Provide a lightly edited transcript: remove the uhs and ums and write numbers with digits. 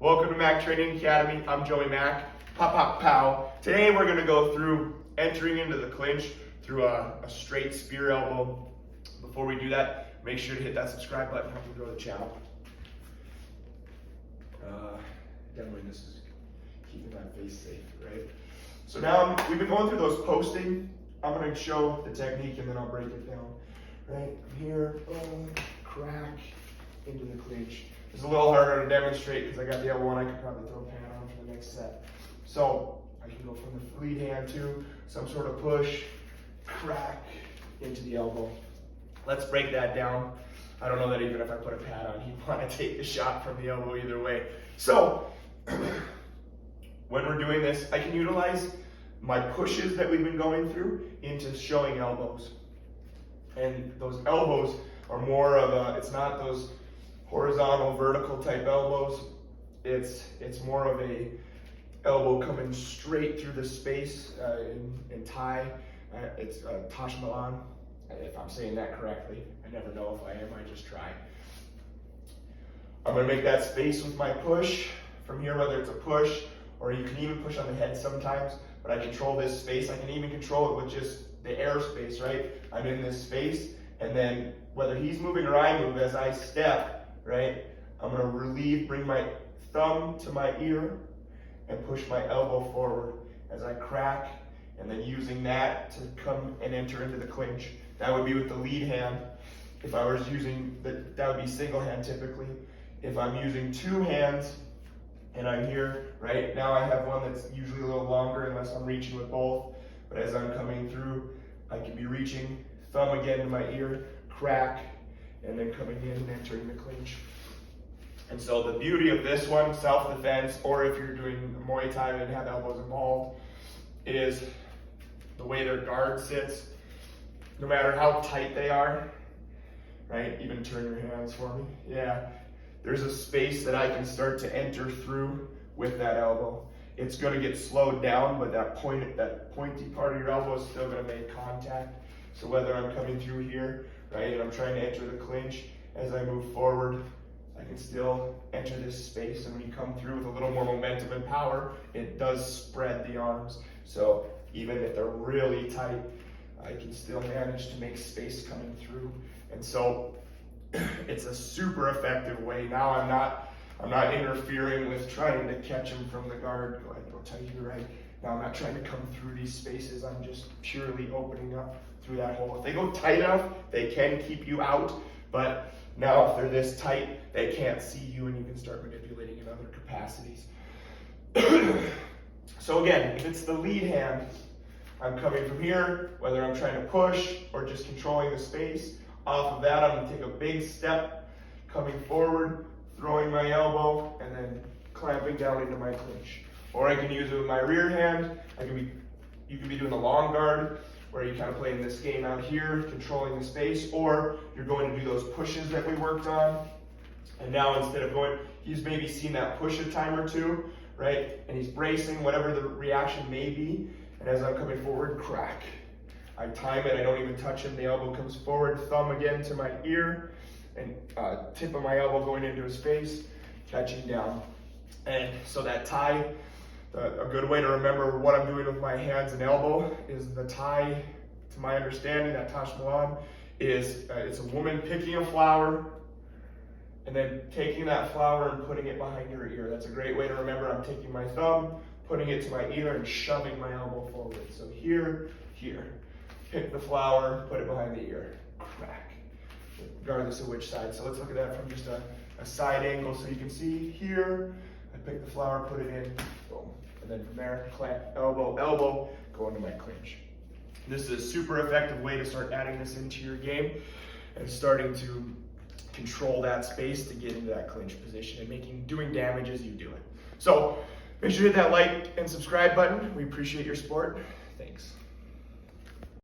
Welcome to Mack Training Academy. I'm Joey Mack. Pop, pop, pow. Today we're going to go through entering into the clinch through a straight spear elbow. Before we do that, make sure to hit that subscribe button, help me grow the channel. Definitely this is keeping my face safe, right? So now we've been going through those posting. I'm going to show the technique and then I'll break it down. Right, from here, boom, crack into the clinch. It's a little harder to demonstrate because I got the elbow and I could probably throw a pan on for the next set. So I can go from the lead hand to some sort of push, crack into the elbow. Let's break that down. I don't know that even if I put a pad on, he'd want to take the shot from the elbow either way. So when we're doing this, I can utilize my pushes that we've been going through into showing elbows. And those elbows are more of a, it's not those horizontal, vertical type elbows. It's more of a elbow coming straight through the space in Thai. It's Tash Malan, if I'm saying that correctly. I never know if I am, I just try. I'm gonna make that space with my push. From here, whether it's a push, or you can even push on the head sometimes, but I control this space. I can even control it with just the airspace, right? I'm in this space, and then whether he's moving or I move, as I step, right, I'm gonna relieve, bring my thumb to my ear, and push my elbow forward as I crack, and then using that to come and enter into the clinch. That would be with the lead hand. If I was using, that would be single hand typically. If I'm using two hands, and I'm here, right, now I have one that's usually a little longer unless I'm reaching with both. But as I'm coming through, I can be reaching, thumb again to my ear, crack, and then coming in and entering the clinch. And so the beauty of this one, self-defense, or if you're doing Muay Thai and have elbows involved, is the way their guard sits. No matter how tight they are, right? Even turn your hands for me. Yeah. There's a space that I can start to enter through with that elbow. It's going to get slowed down, but that pointy part of your elbow is still going to make contact. So whether I'm coming through here, right, and I'm trying to enter the clinch, as I move forward, I can still enter this space. And when you come through with a little more momentum and power, it does spread the arms. So even if they're really tight, I can still manage to make space coming through. And so it's a super effective way. Now I'm not interfering with trying to catch him from the guard. Go ahead, go tight here, right? Now I'm not trying to come through these spaces. I'm just purely opening up through that hole. If they go tight enough, they can keep you out. But now if they're this tight, they can't see you and you can start manipulating in other capacities. So again, if it's the lead hand, I'm coming from here, whether I'm trying to push or just controlling the space. Off of that, I'm going to take a big step, coming forward, throwing my elbow, and then clamping down into my clinch. Or I can use it with my rear hand. You can be doing the long guard, where you kind of play in this game out here, controlling the space, or you're going to do those pushes that we worked on. And now instead of going, he's maybe seen that push a time or two, right? And he's bracing, whatever the reaction may be. And as I'm coming forward, crack. I time it, I don't even touch him, the elbow comes forward, thumb again to my ear, and tip of my elbow going into his face, catching down. And so that Thai, a good way to remember what I'm doing with my hands and elbow is the Thai, to my understanding, that Tash Malan is, it's a woman picking a flower, and then taking that flower and putting it behind her ear. That's a great way to remember. I'm taking my thumb, putting it to my ear, and shoving my elbow forward. So here. Pick the flower, put it behind the ear, crack, regardless of which side. So let's look at that from just a side angle so you can see here. I pick the flower, put it in, boom. And then from there, clamp, elbow, go into my clinch. This is a super effective way to start adding this into your game and starting to control that space to get into that clinch position and doing damage as you do it. So make sure to hit that like and subscribe button. We appreciate your support. Thanks.